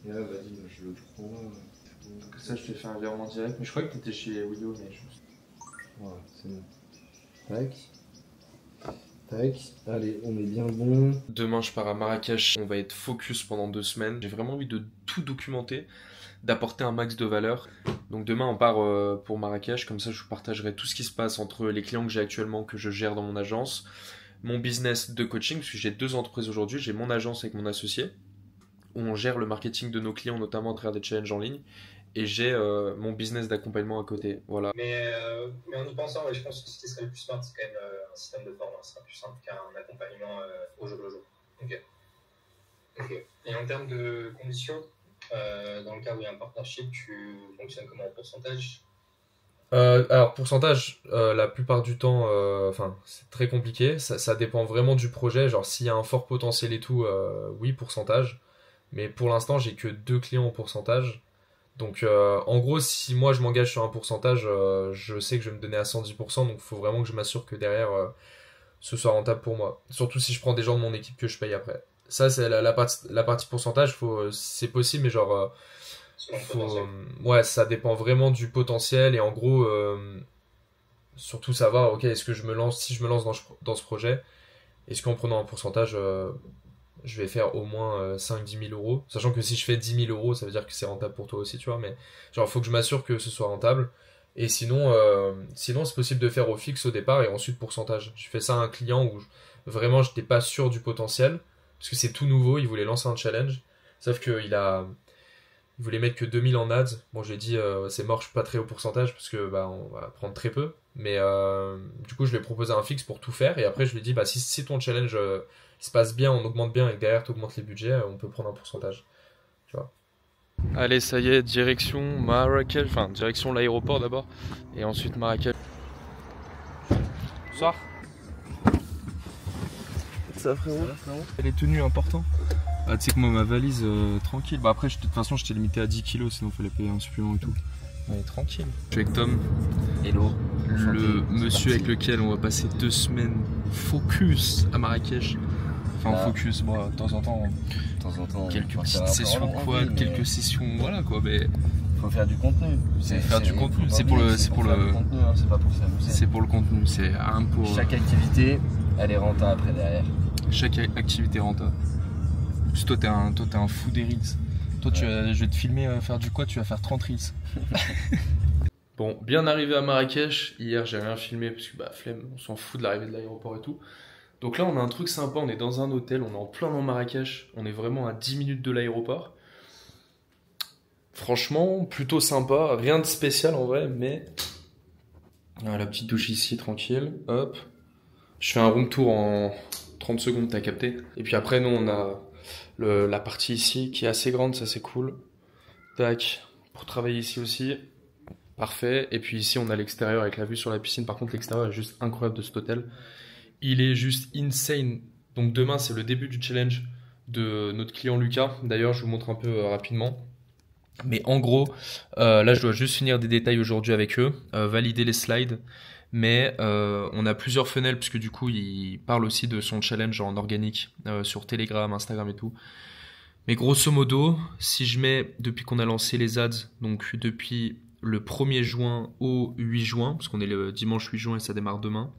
Et là, vas-y, je le prends. Comme ça, je te fais un virement direct. Mais je crois que t'étais chez Willow, mais je... Voilà, c'est bon. Tac. Tac. Allez, on est bien bon. Demain, je pars à Marrakech. On va être focus pendant 2 semaines. J'ai vraiment envie de tout documenter, d'apporter un max de valeur. Donc demain, on part pour Marrakech. Comme ça, je vous partagerai tout ce qui se passe entre les clients que j'ai actuellement, que je gère dans mon agence, mon business de coaching, parce que j'ai 2 entreprises aujourd'hui. J'ai mon agence avec mon associé, où on gère le marketing de nos clients, notamment à travers des challenges en ligne. Et j'ai mon business d'accompagnement à côté. Voilà. Mais en y pensant, ouais, je pense que ce qui serait le plus smart, c'est quand même un système de formation. Ce sera plus simple qu'un accompagnement au jour le jour. Ok. Et en termes de conditions, dans le cas où il y a un partnership, tu fonctionnes comment en pourcentage? Alors, pourcentage, la plupart du temps, c'est très compliqué. Ça dépend vraiment du projet. Genre, s'il y a un fort potentiel et tout, oui, pourcentage. Mais pour l'instant, j'ai que 2 clients au pourcentage. Donc, en gros, si moi je m'engage sur un pourcentage, je sais que je vais me donner à 110%. Donc, il faut vraiment que je m'assure que derrière, ce soit rentable pour moi. Surtout si je prends des gens de mon équipe que je paye après. Ça, c'est la partie pourcentage. C'est possible, mais genre, ouais, ça dépend vraiment du potentiel. Et en gros, surtout savoir, ok, est-ce que si je me lance dans ce projet, est-ce qu'en prenant un pourcentage, je vais faire au moins 5-10 000 euros. Sachant que si je fais 10 000 euros, ça veut dire que c'est rentable pour toi aussi, tu vois. Mais genre, faut que je m'assure que ce soit rentable. Et sinon, c'est possible de faire au fixe au départ et ensuite pourcentage. Je fais ça à un client où vraiment j'étais pas sûr du potentiel. Parce que c'est tout nouveau, il voulait lancer un challenge. Sauf qu'il voulait mettre que 2000 en ads. Bon, je lui ai dit, c'est mort, je suis pas très au pourcentage parce que on va prendre très peu. Mais du coup, je lui ai proposé un fixe pour tout faire. Et après, je lui ai dit, si ton challenge se passe bien, on augmente bien et que derrière, tu augmentes les budgets, on peut prendre un pourcentage. Tu vois. Allez, ça y est, direction Marrakech, enfin, direction l'aéroport d'abord. Et ensuite Marrakech. Bonsoir. Ça, frérot? Les tenues importantes. Ah, tu sais que moi, ma valise, tranquille. Bah, après, de toute façon, je t'ai limité à 10 kilos, sinon il fallait payer un supplément et tout. Ouais, tranquille. Je suis avec Tom. Hello. Le monsieur avec lequel on va passer 2 semaines focus à Marrakech. Enfin, focus, bon, de temps en temps. Quelques petites sessions quad, quelques sessions, voilà quoi, mais. Faut faire du contenu. C'est pour le. C'est pas pour s'amuser. C'est pour le contenu, c'est un pour. Chaque activité, elle est rentable après derrière. Chaque activité rentable. Parce que toi, t'es un fou des reels. Toi, je vais te filmer faire du quoi? Tu vas faire 30 reels. Bon, bien arrivé à Marrakech. Hier, j'ai rien filmé parce que flemme, on s'en fout de l'arrivée de l'aéroport et tout. Donc là, on a un truc sympa. On est dans un hôtel, on est en plein dans Marrakech. On est vraiment à 10 minutes de l'aéroport. Franchement, plutôt sympa. Rien de spécial en vrai, mais. Ah, la petite douche ici, tranquille. Hop. Je fais un room tour en 30 secondes, t'as capté. Et puis après, nous, on a la partie ici qui est assez grande, ça c'est cool. Tac, pour travailler ici aussi. Parfait. Et puis ici, on a l'extérieur avec la vue sur la piscine. Par contre, l'extérieur est juste incroyable de cet hôtel. Il est juste insane. Donc demain, c'est le début du challenge de notre client Lucas. D'ailleurs, je vous montre un peu rapidement. Mais en gros, là, je dois juste finir des détails aujourd'hui avec eux, valider les slides. Mais on a plusieurs funnels, puisque du coup, il parle aussi de son challenge en organique sur Telegram, Instagram et tout. Mais grosso modo, si je mets, depuis qu'on a lancé les ads, donc depuis le 1er juin au 8 juin, parce qu'on est le dimanche 8 juin et ça démarre demain,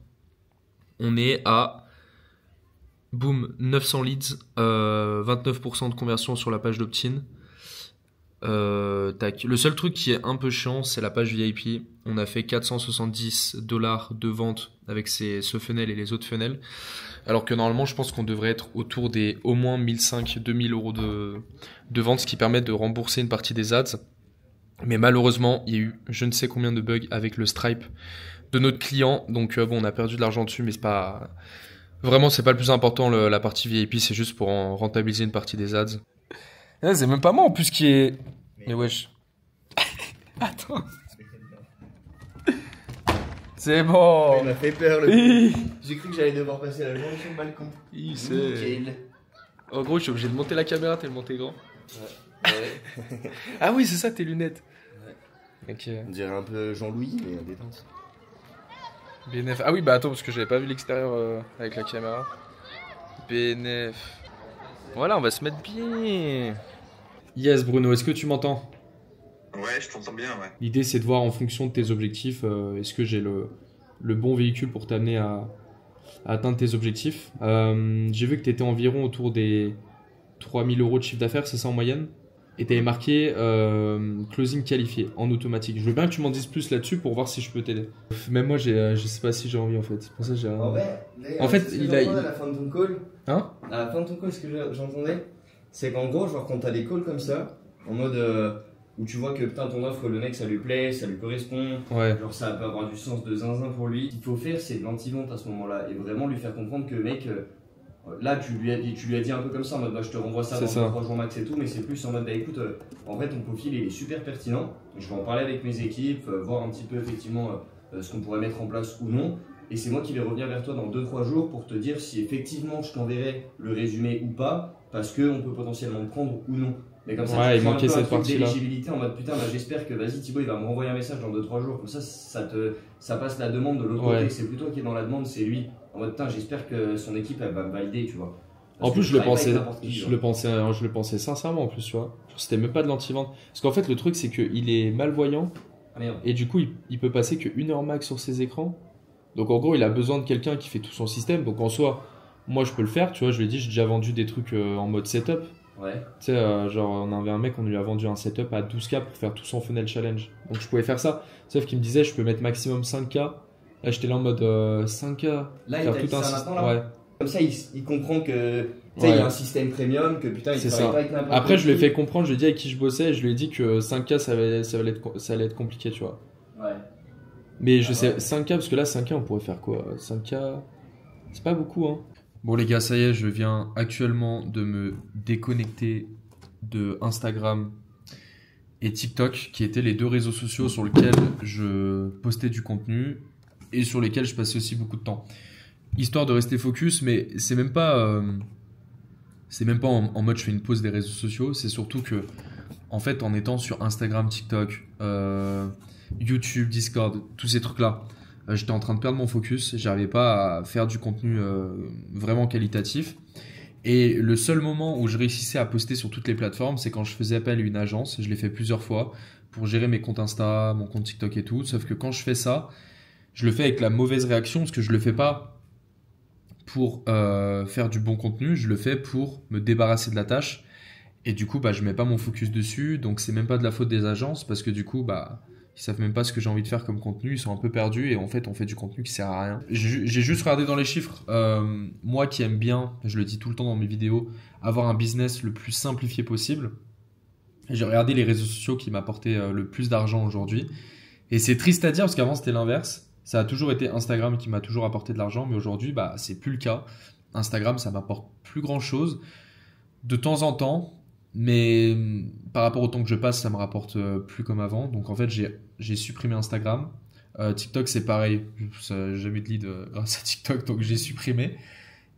on est à, boum, 900 leads, 29% de conversion sur la page d'opt-in. Le seul truc qui est un peu chiant, c'est la page VIP. On a fait $470 de vente avec ce funnel et les autres funnels. Alors que normalement, je pense qu'on devrait être autour des au moins 1500-2000 euros de vente, ce qui permet de rembourser une partie des ads. Mais malheureusement, il y a eu je ne sais combien de bugs avec le Stripe de notre client. Donc on a perdu de l'argent dessus, mais c'est pas... Vraiment, c'est pas le plus important, la partie VIP, c'est juste pour en rentabiliser une partie des ads. Ah, c'est même pas moi en plus qui est... Mais wesh. Attends. C'est bon. Il m'a fait peur le J'ai cru que j'allais devoir passer la journée sur le balcon. Nickel. En gros, je suis obligé de monter la caméra tellement t'es grand. Ouais. Ah oui, c'est ça, tes lunettes. Ouais. Ok. On dirait un peu Jean-Louis, mais en détente. BNF. Ah oui, bah attends, parce que j'avais pas vu l'extérieur avec la caméra. BNF. Voilà, on va se mettre bien. Yes, Bruno, est-ce que tu m'entends? Ouais, je t'entends bien, ouais. L'idée, c'est de voir en fonction de tes objectifs, est-ce que j'ai le bon véhicule pour t'amener à atteindre tes objectifs. J'ai vu que tu étais environ autour des 3000 euros de chiffre d'affaires, c'est ça en moyenne? Et tu avais marqué closing qualifié en automatique. Je veux bien que tu m'en dises plus là-dessus pour voir si je peux t'aider. Même moi, je sais pas si j'ai envie en fait. C'est pour ça que j'ai... En fait, il a... à la fin de ton call, Hein? à la fin de ton call, ce que j'entendais, c'est qu'en gros, genre quand t'as des calls comme ça, en mode où tu vois que putain ton offre, le mec ça lui plaît, ça lui correspond, Ouais. genre ça peut avoir du sens de zinzin pour lui. Ce qu'il faut faire, c'est de l'anti-vente à ce moment-là et vraiment lui faire comprendre que mec, là tu lui as dit un peu comme ça en mode bah, je te renvoie ça C'est dans ça. 3 jours max et tout, mais c'est plus en mode bah écoute, en vrai ton profil il est super pertinent, je vais en parler avec mes équipes, voir un petit peu effectivement ce qu'on pourrait mettre en place ou non. Et c'est moi qui vais revenir vers toi dans 2-3 jours pour te dire si effectivement je t'enverrai le résumé ou pas, parce qu'on peut potentiellement le prendre ou non. Mais comme ça, Ouais, tu il fais un manquait peu un cette truc partie-là. d'éligibilité en mode putain, bah, j'espère que vas-y Thibaut il va me renvoyer un message dans 2-3 jours. Comme ça, ça passe la demande de l'autre Ouais. côté, que c'est plus toi qui est dans la demande, c'est lui. En mode putain, j'espère que son équipe elle va me valider, tu vois. Parce En plus, que je le travaille pas pensais, avec n'importe qui, je genre. le pensais sincèrement en plus, tu vois. C'était même pas de l'anti-vente. Parce qu'en fait, le truc, c'est qu'il est malvoyant Ah merde. et du coup, il peut passer que 1 heure max sur ses écrans. Donc en gros, il a besoin de quelqu'un qui fait tout son système. Donc en soi, moi, je peux le faire, tu vois. Je lui ai dit, j'ai déjà vendu des trucs en mode setup. Ouais. Tu sais, genre, on avait un mec, on lui a vendu un setup à 12K pour faire tout son funnel challenge. Donc je pouvais faire ça. Sauf qu'il me disait, je peux mettre maximum 5K. Là, j'étais là en mode 5K. Là, il faire t'a dit ça système. maintenant, là. Ouais. Comme ça, il comprend que tu sais, Ouais. il y a un système premium, que putain, il C'est travaille ça. pas avec n'importe Après, qui. je lui ai fait comprendre, je lui ai dit avec qui je bossais, et je lui ai dit que 5K, ça allait être compliqué, tu vois. Ouais. Mais je Ah sais, ouais. 5K, parce que là, 5K, on pourrait faire quoi? 5K, c'est pas beaucoup, hein. Bon, les gars, ça y est, je viens actuellement de me déconnecter de Instagram et TikTok, qui étaient les 2 réseaux sociaux sur lesquels je postais du contenu et sur lesquels je passais aussi beaucoup de temps. Histoire de rester focus, mais c'est même pas en mode je fais une pause des réseaux sociaux, c'est surtout que, en fait, en étant sur Instagram, TikTok, YouTube, Discord, tous ces trucs-là, j'étais en train de perdre mon focus, j'arrivais pas à faire du contenu vraiment qualitatif. Et le seul moment où je réussissais à poster sur toutes les plateformes, c'est quand je faisais appel à une agence. Je l'ai fait plusieurs fois pour gérer mes comptes Insta, mon compte TikTok et tout. Sauf que quand je fais ça, je le fais avec la mauvaise réaction parce que je le fais pas pour faire du bon contenu, je le fais pour me débarrasser de la tâche. Et du coup, bah, je mets pas mon focus dessus. Donc, c'est même pas de la faute des agences parce que du coup, bah, ils savent même pas ce que j'ai envie de faire comme contenu. Ils sont un peu perdus et en fait, on fait du contenu qui sert à rien. J'ai juste regardé dans les chiffres. Moi qui aime bien, je le dis tout le temps dans mes vidéos, avoir un business le plus simplifié possible. J'ai regardé les réseaux sociaux qui m'apportaient le plus d'argent aujourd'hui. Et c'est triste à dire parce qu'avant, c'était l'inverse. Ça a toujours été Instagram qui m'a toujours apporté de l'argent, mais aujourd'hui, bah, c'est plus le cas. Instagram, ça m'apporte plus grand chose. De temps en temps, mais par rapport au temps que je passe, ça me rapporte plus comme avant. Donc en fait, j'ai supprimé Instagram. TikTok, c'est pareil. J'ai jamais de lead grâce à TikTok, donc j'ai supprimé.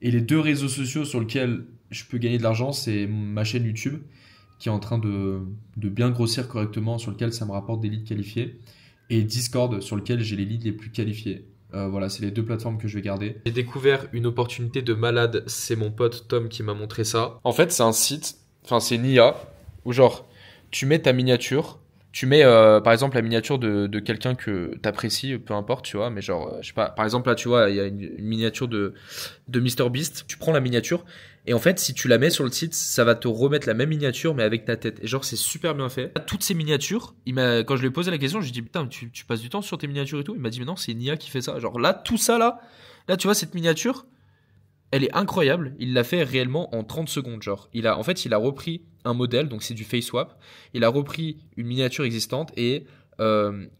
Et les 2 réseaux sociaux sur lesquels je peux gagner de l'argent, c'est ma chaîne YouTube qui est en train de bien grossir correctement, sur lequel ça me rapporte des leads qualifiés. Et Discord, sur lequel j'ai les leads les plus qualifiés. Voilà, c'est les 2 plateformes que je vais garder. J'ai découvert une opportunité de malade. C'est mon pote Tom qui m'a montré ça. En fait, c'est un site, enfin c'est une IA, où genre, tu mets ta miniature, tu mets par exemple la miniature de quelqu'un que t'apprécies, peu importe, tu vois, mais genre, je sais pas, par exemple là, tu vois, il y a une miniature de MrBeast. Tu prends la miniature, et en fait, si tu la mets sur le site, ça va te remettre la même miniature, mais avec ta tête. Et genre, c'est super bien fait. Toutes ces miniatures, quand je lui ai posé la question, je lui ai dit, putain, tu passes du temps sur tes miniatures et tout. Il m'a dit, mais non, c'est une IA qui fait ça. Genre là, tout ça là, tu vois, cette miniature, elle est incroyable. Il l'a fait réellement en 30 secondes. Genre, il a repris un modèle, donc c'est du face swap. Il a repris une miniature existante et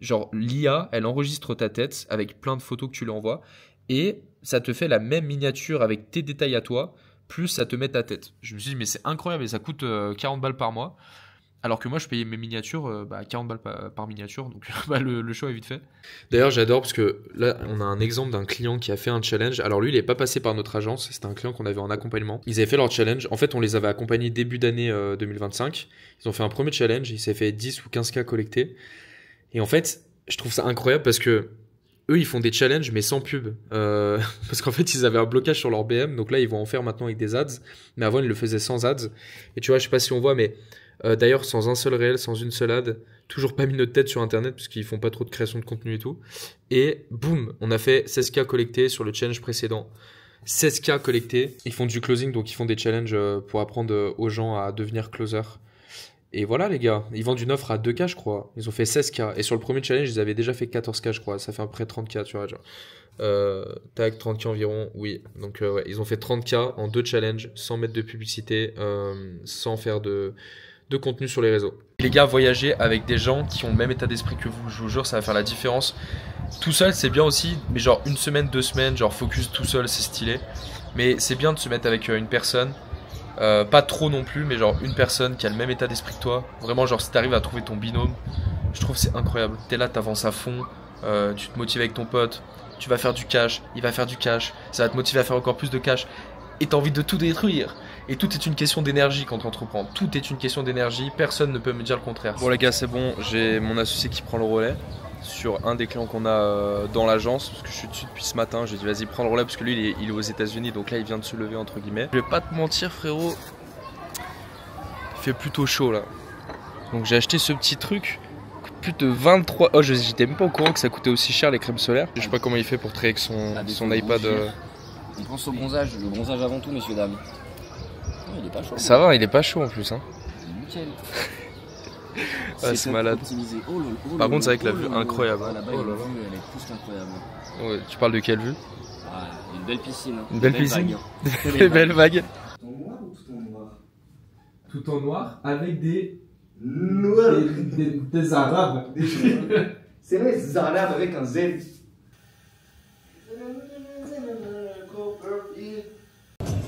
genre l'IA, elle enregistre ta tête avec plein de photos que tu lui envoies et ça te fait la même miniature avec tes détails à toi, plus ça te met ta tête. Je me suis dit, mais c'est incroyable et ça coûte 40 balles par mois. Alors que moi, je payais mes miniatures 40 balles par miniature, donc bah, le choix est vite fait. D'ailleurs, j'adore parce que là, on a un exemple d'un client qui a fait un challenge. Alors lui, il n'est pas passé par notre agence, c'était un client qu'on avait en accompagnement. Ils avaient fait leur challenge. En fait, on les avait accompagnés début d'année 2025. Ils ont fait un premier challenge, il s'est fait 10 ou 15K collectés. Et en fait, je trouve ça incroyable parce que eux, ils font des challenges, mais sans pub. Parce qu'en fait, ils avaient un blocage sur leur BM. Donc là, ils vont en faire maintenant avec des ads. Mais avant, ils le faisaient sans ads. Et tu vois, je sais pas si on voit, mais D'ailleurs, sans un seul réel, sans une seule ad, toujours pas mis notre tête sur internet parce qu'ils font pas trop de création de contenu et tout. Et boum, on a fait 16K collectés sur le challenge précédent. 16K collectés. Ils font du closing, donc ils font des challenges pour apprendre aux gens à devenir closer. Et voilà les gars, ils vendent une offre à 2K je crois. Ils ont fait 16K. Et sur le premier challenge, ils avaient déjà fait 14K je crois. Ça fait à peu près 30K, tu vois. Genre. Tac, 30K environ, oui. Donc ouais, ils ont fait 30K en 2 challenges, sans mettre de publicité, sans faire de contenu sur les réseaux. Les gars, voyager avec des gens qui ont le même état d'esprit que vous, je vous jure, ça va faire la différence. Tout seul, c'est bien aussi, mais genre une semaine, 2 semaines, genre focus tout seul, c'est stylé. Mais c'est bien de se mettre avec une personne, pas trop non plus, mais genre une personne qui a le même état d'esprit que toi. Vraiment, genre si t'arrives à trouver ton binôme, je trouve que c'est incroyable. T'es là, t'avances à fond, tu te motives avec ton pote, tu vas faire du cash, il va faire du cash, ça va te motiver à faire encore plus de cash. Et t'as envie de tout détruire. Et tout est une question d'énergie quand on entreprend. Tout est une question d'énergie, personne ne peut me dire le contraire. Bon les gars, c'est bon, j'ai mon associé qui prend le relais sur un des clients qu'on a dans l'agence, parce que je suis dessus depuis ce matin. J'ai dit vas-y prends le relais parce que lui il est aux États-Unis, donc là il vient de se lever entre guillemets. Je vais pas te mentir frérot, il fait plutôt chaud là. Donc j'ai acheté ce petit truc, plus de 23... Oh j'étais même pas au courant que ça coûtait aussi cher les crèmes solaires. Je sais pas comment il fait pour traiter avec son iPad. On pense au bronzage, le bronzage avant tout messieurs dames. Oh, il est pas chaud. Ça va, il est pas chaud en plus hein. Nickel. Ah, c'est malade. Par contre, c'est vrai que la vue incroyable. Ah, là-bas, la vue, elle est plus qu'incroyable. Ouais, tu parles de quelle vue? Ah, une belle piscine. Hein. Une belle piscine. Des belles vagues. Tout en noir ou tout en noir? Tout en noir avec des noirs. Des arabes. C'est vrai, des arabes avec un Z.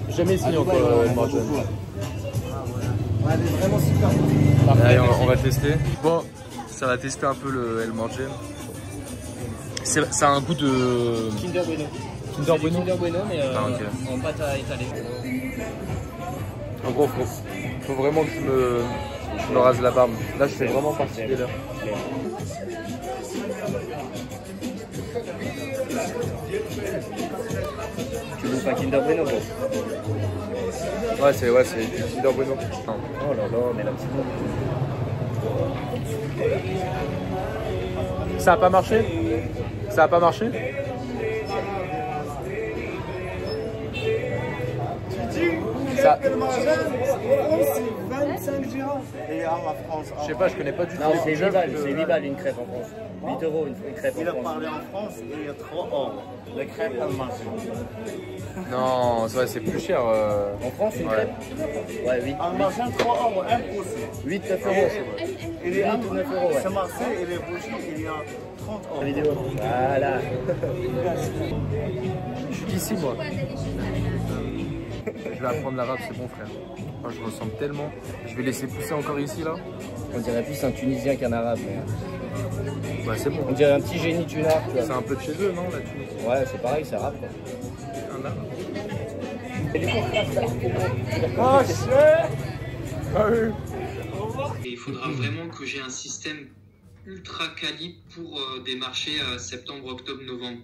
Jamais signé encore le Margin. Ouais, mais vraiment super. Allez, on va tester. Bon, ça va tester un peu le El Margin. Ça a un goût de Kinder Bueno. Kinder Bueno. Kinder Bueno, mais okay. en pâte à étaler. En gros, faut vraiment que je me rase la barbe. Là, je fais vraiment partie des leurs. Tu veux pas Kinder Bueno bon. Ouais, c'est du Kinder Bueno. Non. Oh là là, mais la petite. Ça a pas marché? Ça a pas marché? Ça... Je sais pas, je connais pas du tout. Non, c'est 8 balles une crêpe en France. 8 euros une crêpe en France. Il a parlé en France, il y a 3 euros. La crêpe à marché. Non, c'est plus cher. En France, une crêpe? Ouais, 8. En marchand, 3 euros, impossible. 8, 9 euros. Il est 8 ou 9 euros, ouais. C'est Marseille, il est bougie, il y a 30 euros. Vidéo. Voilà. Je suis d'ici, moi. Je vais apprendre l'arabe, c'est bon, frère. Moi, je ressemble tellement. Je vais laisser pousser encore ici, là. On dirait plus un Tunisien qu'un Arabe. Mais... Ouais, c'est bon. On dirait un petit génie tunar. C'est un peu de chez eux, non, la Tunisie? Ouais, c'est pareil, c'est arabe, quoi. Un arabe. Oh, shit! Ah oui. Et il faudra vraiment que j'ai un système ultra quali pour démarcher septembre, octobre, novembre.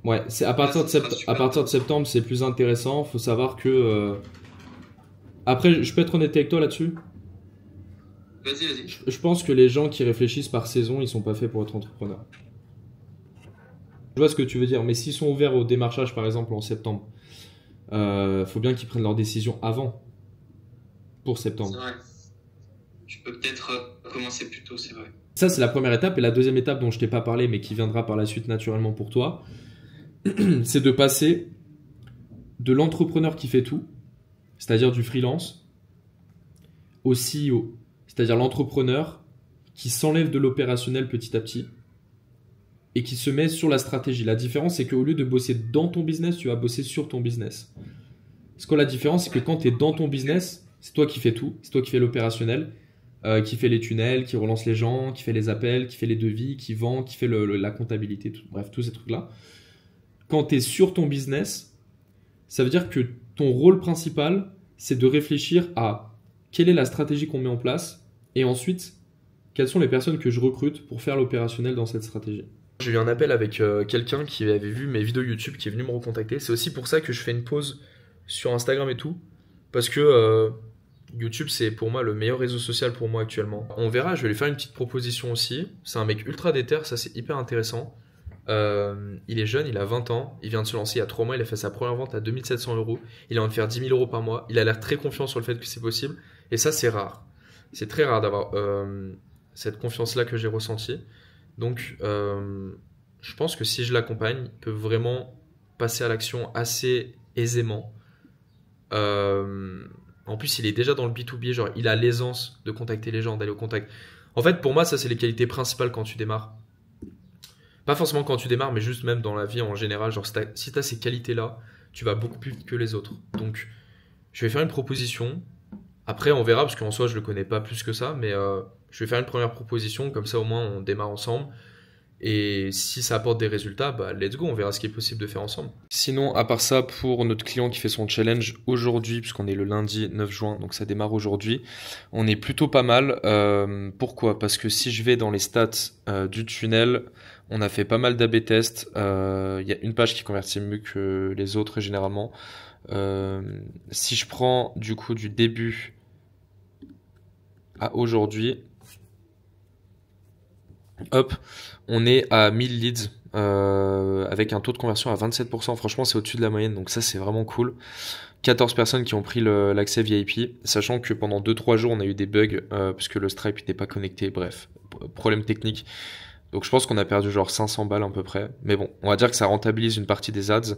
Ouais, c'est à partir de septembre, c'est plus intéressant. Faut savoir que après, je peux être honnête avec toi là-dessus. Vas-y. Je pense que les gens qui réfléchissent par saison, ils sont pas faits pour être entrepreneurs. Je vois ce que tu veux dire, mais s'ils sont ouverts au démarchage, par exemple, en septembre, faut bien qu'ils prennent leur décision avant, pour septembre. C'est vrai. Je peux peut-être commencer plus tôt, c'est vrai. Ça, c'est la première étape. Et la deuxième étape dont je t'ai pas parlé, mais qui viendra par la suite naturellement pour toi, c'est de passer de l'entrepreneur qui fait tout, c'est-à-dire du freelance, au CEO, c'est-à-dire l'entrepreneur qui s'enlève de l'opérationnel petit à petit et qui se met sur la stratégie. La différence, c'est qu'au lieu de bosser dans ton business, tu vas bosser sur ton business. Parce que la différence, c'est que quand tu es dans ton business, c'est toi qui fais tout, c'est toi qui fais l'opérationnel, qui fait les tunnels, qui relance les gens, qui fait les appels, qui fait les devis, qui vend, qui fait la comptabilité, bref, tous ces trucs-là. Quand tu es sur ton business, ça veut dire que ton rôle principal, c'est de réfléchir à quelle est la stratégie qu'on met en place et ensuite, quelles sont les personnes que je recrute pour faire l'opérationnel dans cette stratégie. J'ai eu un appel avec quelqu'un qui avait vu mes vidéos YouTube, qui est venu me recontacter. C'est aussi pour ça que je fais une pause sur Instagram et tout, parce que YouTube, c'est pour moi le meilleur réseau social pour moi actuellement. On verra, je vais lui faire une petite proposition aussi. C'est un mec ultra déter, ça c'est hyper intéressant. Il est jeune, il a 20 ans, il vient de se lancer il y a 3 mois, il a fait sa première vente à 2700 €. Il est en train de faire 10 000 € par mois. Il a l'air très confiant sur le fait que c'est possible. Et ça, c'est rare. C'est très rare d'avoir cette confiance-là que j'ai ressentie. Donc, je pense que si je l'accompagne, il peut vraiment passer à l'action assez aisément. En plus, il est déjà dans le B2B, genre il a l'aisance de contacter les gens, d'aller au contact. En fait, pour moi, ça, c'est les qualités principales quand tu démarres. Pas forcément quand tu démarres, mais juste même dans la vie en général. Genre, si tu as ces qualités-là, tu vas beaucoup plus vite que les autres. Donc, je vais faire une proposition. Après, on verra, parce qu'en soi, je le connais pas plus que ça, mais je vais faire une première proposition, comme ça, au moins, on démarre ensemble. Et si ça apporte des résultats, bah let's go, on verra ce qui est possible de faire ensemble. Sinon, à part ça, pour notre client qui fait son challenge aujourd'hui, puisqu'on est le lundi 9 juin, donc ça démarre aujourd'hui, on est plutôt pas mal. Pourquoi ? Parce que si je vais dans les stats du tunnel, on a fait pas mal d'A/B tests. Il y a une page qui convertit mieux que les autres généralement. Si je prends du coup du début à aujourd'hui, hop, on est à 1000 leads avec un taux de conversion à 27%. Franchement, c'est au-dessus de la moyenne, donc ça, c'est vraiment cool. 14 personnes qui ont pris l'accès VIP, sachant que pendant 2-3 jours, on a eu des bugs puisque le Stripe n'était pas connecté. Bref, problème technique. Donc je pense qu'on a perdu genre 500 balles à peu près. Mais bon, on va dire que ça rentabilise une partie des ads.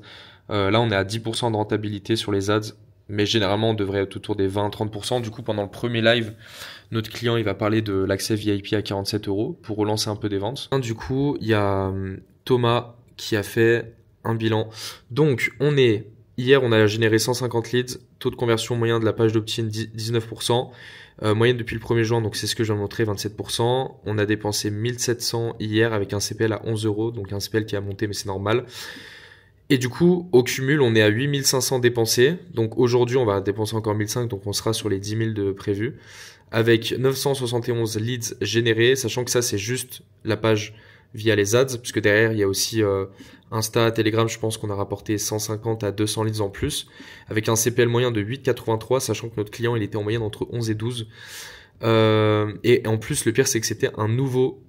Là, on est à 10% de rentabilité sur les ads. Mais généralement, on devrait être autour des 20-30%. Du coup, pendant le premier live, notre client, il va parler de l'accès VIP à 47 € pour relancer un peu des ventes. Du coup, il y a Thomas qui a fait un bilan. Donc, hier, on a généré 150 leads. Taux de conversion moyen de la page d'opt-in, 19%. Moyenne depuis le 1er juin, donc c'est ce que je viens de montrer, 27%. On a dépensé 1700 hier avec un CPL à 11 €. Donc un CPL qui a monté, mais c'est normal. Et du coup, au cumul, on est à 8500 dépensés. Donc aujourd'hui, on va dépenser encore 1500, donc on sera sur les 10 000 de prévus. Avec 971 leads générés, sachant que ça, c'est juste la page via les ads, puisque derrière, il y a aussi Insta, Telegram, je pense qu'on a rapporté 150 à 200 leads en plus, avec un CPL moyen de 8,83, sachant que notre client, il était en moyenne entre 11 et 12. Et en plus, le pire, c'est que c'était un nouveau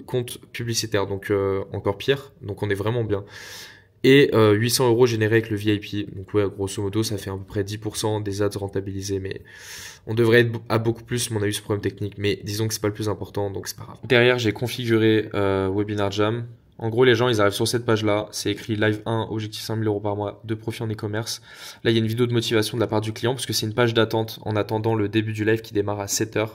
compte publicitaire, donc encore pire, donc on est vraiment bien. Et 800 € générés avec le VIP, donc ouais, grosso modo ça fait à peu près 10% des ads rentabilisés, mais on devrait être à beaucoup plus, mais on a eu ce problème technique, mais disons que c'est pas le plus important, donc c'est pas grave. Derrière, j'ai configuré Webinar Jam. En gros, les gens, ils arrivent sur cette page-là, c'est écrit Live 1, objectif 5 000 € par mois de profit en e-commerce. Là, il y a une vidéo de motivation de la part du client, parce que c'est une page d'attente en attendant le début du live qui démarre à 7h.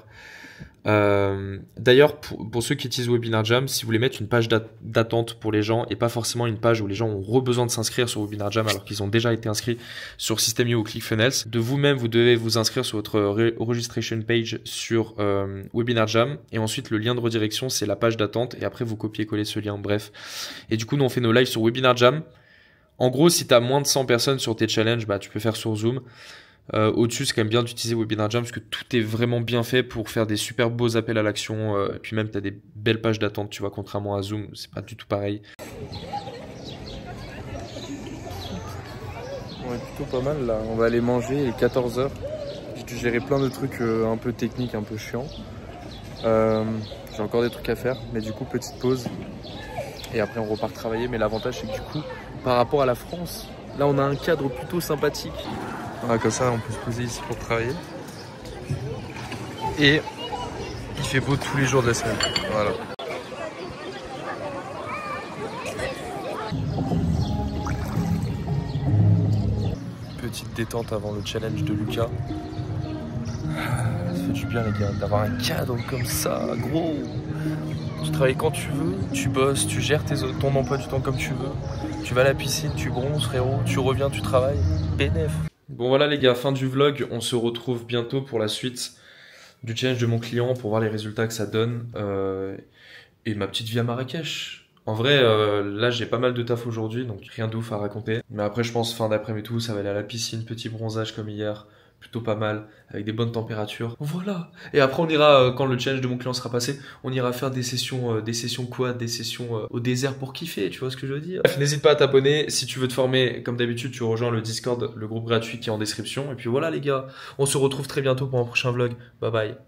D'ailleurs, pour ceux qui utilisent Webinar Jam, si vous voulez mettre une page d'attente pour les gens et pas forcément une page où les gens ont besoin de s'inscrire sur Webinar Jam alors qu'ils ont déjà été inscrits sur System.io ou ClickFunnels, de vous-même, vous devez vous inscrire sur votre registration page sur Webinar Jam, et ensuite le lien de redirection, c'est la page d'attente, et après vous copiez-collez ce lien, bref. Et du coup, nous on fait nos lives sur Webinar Jam. En gros, si tu as moins de 100 personnes sur tes challenges, bah, tu peux faire sur Zoom. Au-dessus, c'est quand même bien d'utiliser Webinar Jam parce que tout est vraiment bien fait pour faire des super beaux appels à l'action. Et puis même, tu as des belles pages d'attente, tu vois, contrairement à Zoom, c'est pas du tout pareil. On est plutôt pas mal là. On va aller manger, il est 14h. J'ai dû gérer plein de trucs un peu techniques, un peu chiants. J'ai encore des trucs à faire, mais du coup, petite pause. Et après, on repart travailler. Mais l'avantage, c'est que du coup, par rapport à la France, là, on a un cadre plutôt sympathique. Voilà, comme ça, on peut se poser ici pour travailler. Et il fait beau tous les jours de la semaine. Voilà. Petite détente avant le challenge de Lucas. Ça fait du bien, les gars, d'avoir un cadre comme ça, gros. Tu travailles quand tu veux, tu bosses, tu gères ton emploi du temps comme tu veux. Tu vas à la piscine, tu bronzes, frérot, tu reviens, tu travailles. Bénef. Bon voilà les gars, fin du vlog, on se retrouve bientôt pour la suite du challenge de mon client pour voir les résultats que ça donne et ma petite vie à Marrakech. En vrai, là j'ai pas mal de taf aujourd'hui, donc rien de ouf à raconter. Mais après je pense fin d'après-midi tout, ça va aller à la piscine, petit bronzage comme hier, plutôt pas mal, avec des bonnes températures. Voilà. Et après on ira, quand le challenge de mon client sera passé, on ira faire des sessions quad, des sessions au désert pour kiffer, tu vois ce que je veux dire. Bref, n'hésite pas à t'abonner, si tu veux te former, comme d'habitude, tu rejoins le Discord, le groupe gratuit qui est en description. Et puis voilà les gars, on se retrouve très bientôt pour un prochain vlog. Bye bye.